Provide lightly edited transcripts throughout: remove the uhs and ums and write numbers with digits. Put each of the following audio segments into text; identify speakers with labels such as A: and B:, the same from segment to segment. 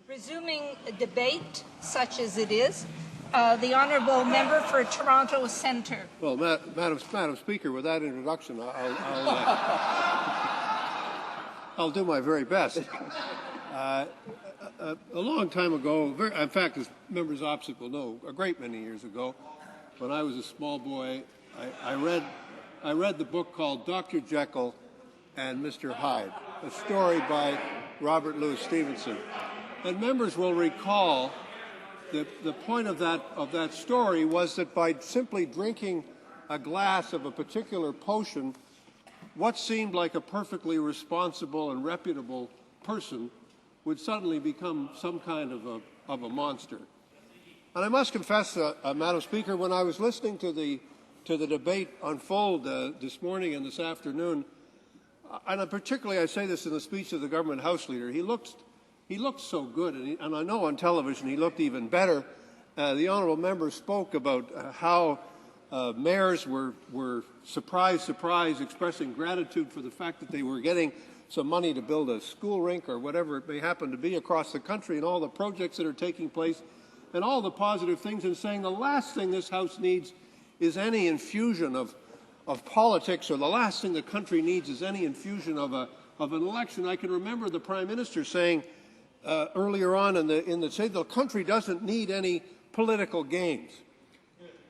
A: Resuming a debate, such as it is, the honourable member for Toronto Centre.
B: Well, Madam Speaker, with that introduction, I'll do my very best. A long time ago, in fact, as members opposite will know, a great many years ago, when I was a small boy, I read the book called Dr. Jekyll and Mr. Hyde, a story by Robert Louis Stevenson. And members will recall the point of that story was that by simply drinking a glass of a particular potion, what seemed like a perfectly responsible and reputable person would suddenly become some kind of a monster. And I must confess, Madam Speaker, when I was listening to the debate unfold this morning and this afternoon, and particularly I say this in the speech of the government House Leader, he looked so good, and I know on television he looked even better. The honourable member spoke about how mayors were surprised, expressing gratitude for the fact that they were getting some money to build a school rink or whatever it may happen to be across the country, and all the projects that are taking place, and all the positive things, and saying the last thing this House needs is any infusion of politics, or the last thing the country needs is any infusion of an election. I can remember the Prime Minister saying earlier on in the say the country doesn't need any political games.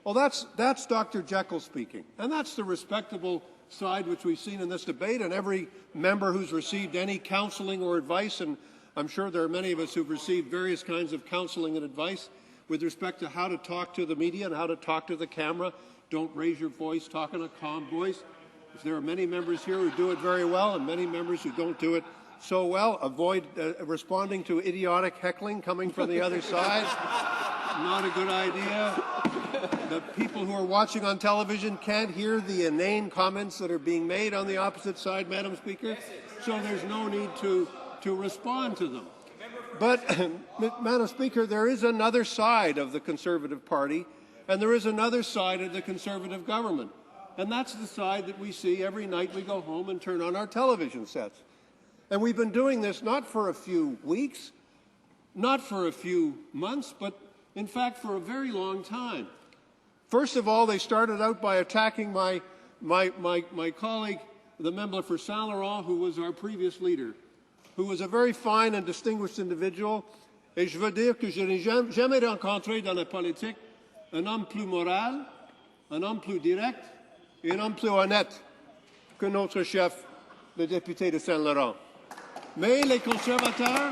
B: Well, that's Dr. Jekyll speaking, and that's the respectable side which we've seen in this debate, and every member who's received any counseling or advice, and I'm sure there are many of us who've received various kinds of counseling and advice with respect to how to talk to the media and how to talk to the camera. Don't raise your voice, talk in a calm voice. There are many members here who do it very well and many members who don't do it so well. Avoid responding to idiotic heckling coming from the other side. Not a good idea. The people who are watching on television can't hear the inane comments that are being made on the opposite side, Madam Speaker, so there's no need to respond to them. But, Madam Speaker, there is another side of the Conservative Party, and there is another side of the Conservative government. And that's the side that we see every night we go home and turn on our television sets. And we've been doing this not for a few weeks, not for a few months, but in fact for a very long time. First of all, they started out by attacking my colleague, the member for Saint Laurent, who was our previous leader, who was a very fine and distinguished individual. Et je veux dire que je n'ai jamais rencontré dans la politique un homme plus moral, un homme plus direct et un homme plus honnête que notre chef, le député de Saint-Laurent. Mais les conservateurs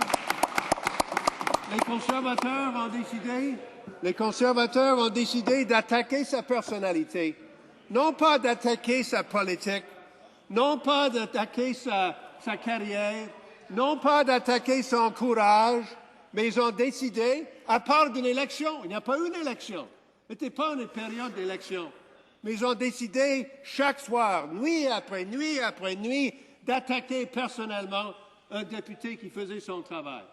B: ont décidé d'attaquer sa personnalité, non pas d'attaquer sa politique, non pas d'attaquer sa carrière, non pas d'attaquer son courage, mais ils ont décidé, à part d'une élection, il n'y a pas eu une élection, ce n'était pas une période d'élection, mais ils ont décidé chaque soir, nuit après nuit, d'attaquer personnellement un député qui faisait son travail.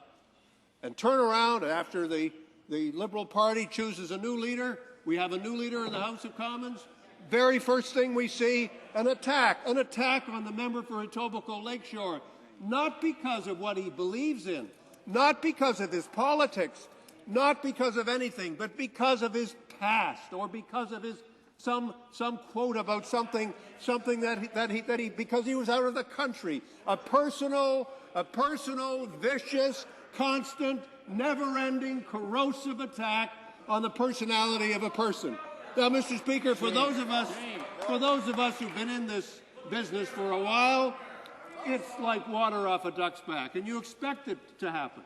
B: And turn around after the Liberal Party chooses a new leader, we have a new leader in the House of Commons, very first thing we see, an attack on the member for Etobicoke Lakeshore, not because of what he believes in, not because of his politics, not because of anything, but because of his past, or because of his some quote about something that he because he was out of the country, a personal, vicious, constant, never-ending, corrosive attack on the personality of a person. Now, Mr. Speaker, for those of us who've been in this business for a while, it's like water off a duck's back, and you expect it to happen.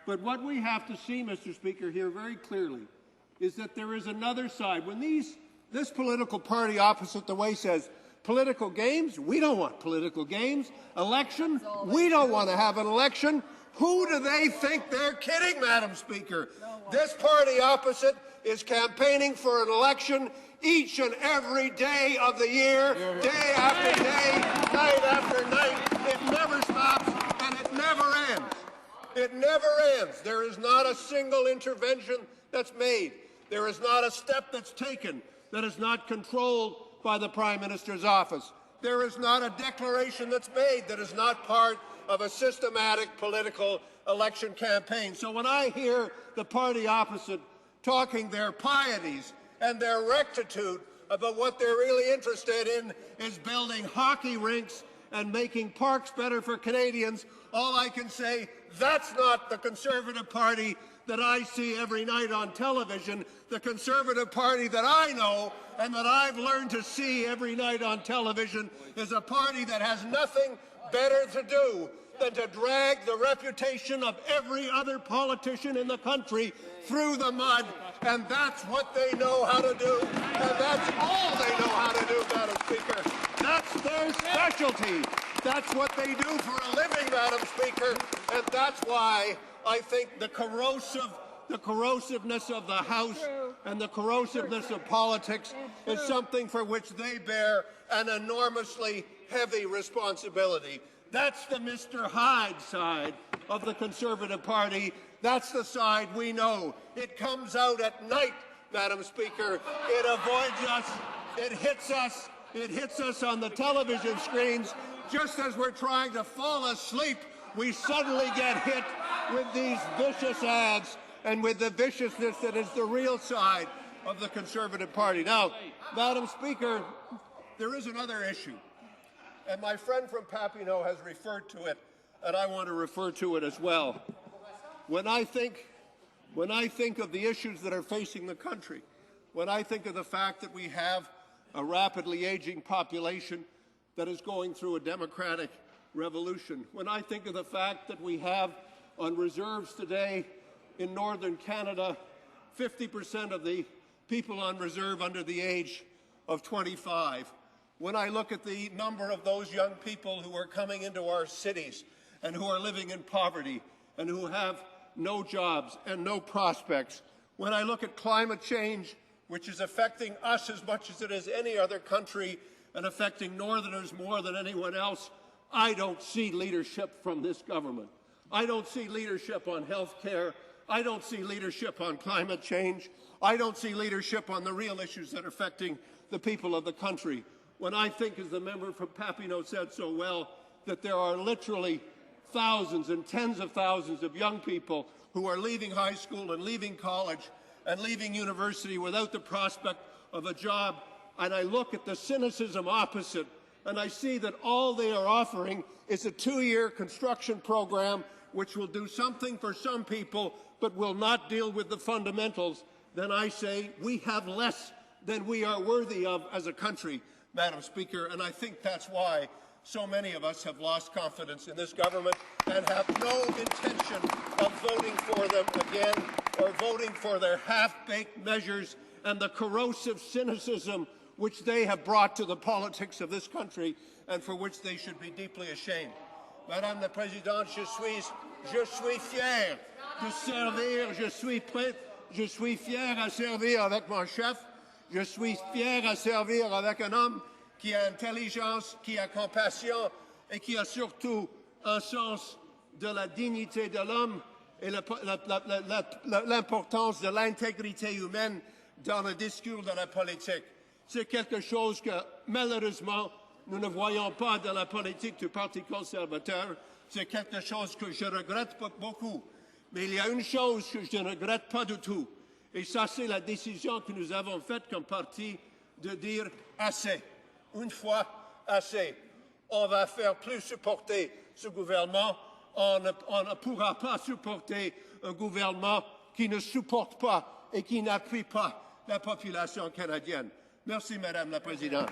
B: But what we have to see, Mr. Speaker, here very clearly is that there is another side. When this political party opposite the way says, political games, we don't want political games. Election, we don't want to have an election. Who do they think they're kidding, Madam Speaker? This party opposite is campaigning for an election each and every day of the year, day after day, night after night. It never stops and it never ends. It never ends. There is not a single intervention that's made. There is not a step that's taken that is not controlled by the Prime Minister's office. There is not a declaration that's made that is not part of a systematic political election campaign. So when I hear the party opposite talking their pieties and their rectitude about what they're really interested in is building hockey rinks and making parks better for Canadians, all I can say, that's not the Conservative Party that I see every night on television. The Conservative Party that I know and that I've learned to see every night on television is a party that has nothing better to do than to drag the reputation of every other politician in the country through the mud, and that's what they know how to do, and that's all they know how to do, Madam Speaker. That's their specialty. That's what they do for a living, Madam Speaker, and that's why I think the corrosiveness of the House and the corrosiveness of politics is something for which they bear an enormously heavy responsibility. That's the Mr. Hyde side of the Conservative Party. That's the side we know. It comes out at night, Madam Speaker. It avoids us. It hits us. It hits us on the television screens. Just as we're trying to fall asleep, we suddenly get hit with these vicious ads and with the viciousness that is the real side of the Conservative Party. Now, Madam Speaker, there is another issue. And my friend from Papineau has referred to it, and I want to refer to it as well. When I think of the issues that are facing the country, when I think of the fact that we have a rapidly aging population that is going through a democratic revolution, when I think of the fact that we have on reserves today in northern Canada 50% of the people on reserve under the age of 25, when I look at the number of those young people who are coming into our cities and who are living in poverty and who have no jobs and no prospects, when I look at climate change, which is affecting us as much as it is any other country and affecting Northerners more than anyone else, I don't see leadership from this government. I don't see leadership on health care. I don't see leadership on climate change. I don't see leadership on the real issues that are affecting the people of the country. When I think, as the member from Papineau said so well, that there are literally thousands and tens of thousands of young people who are leaving high school and leaving college and leaving university without the prospect of a job, and I look at the cynicism opposite, and I see that all they are offering is a 2-year construction program which will do something for some people but will not deal with the fundamentals, then I say we have less than we are worthy of as a country, Madam Speaker, and I think that's why so many of us have lost confidence in this government and have no intention of voting for them again or voting for their half-baked measures and the corrosive cynicism which they have brought to the politics of this country and for which they should be deeply ashamed. Madame la Présidente, je suis fier de servir, je suis prêt, je suis fier à servir avec mon chef, je suis fier à servir avec un homme qui a intelligence, qui a compassion et qui a surtout un sens de la dignité de l'homme et l'importance de l'intégrité humaine dans le discours de la politique. C'est quelque chose que, malheureusement, nous ne voyons pas dans la politique du Parti conservateur. C'est quelque chose que je regrette beaucoup. Mais il y a une chose que je ne regrette pas du tout. Et ça, c'est la décision que nous avons faite comme parti de dire assez. Une fois assez. On va faire plus supporter ce gouvernement. On ne pourra pas supporter un gouvernement qui ne supporte pas et qui n'appuie pas la population canadienne. Merci, Madame la Présidente.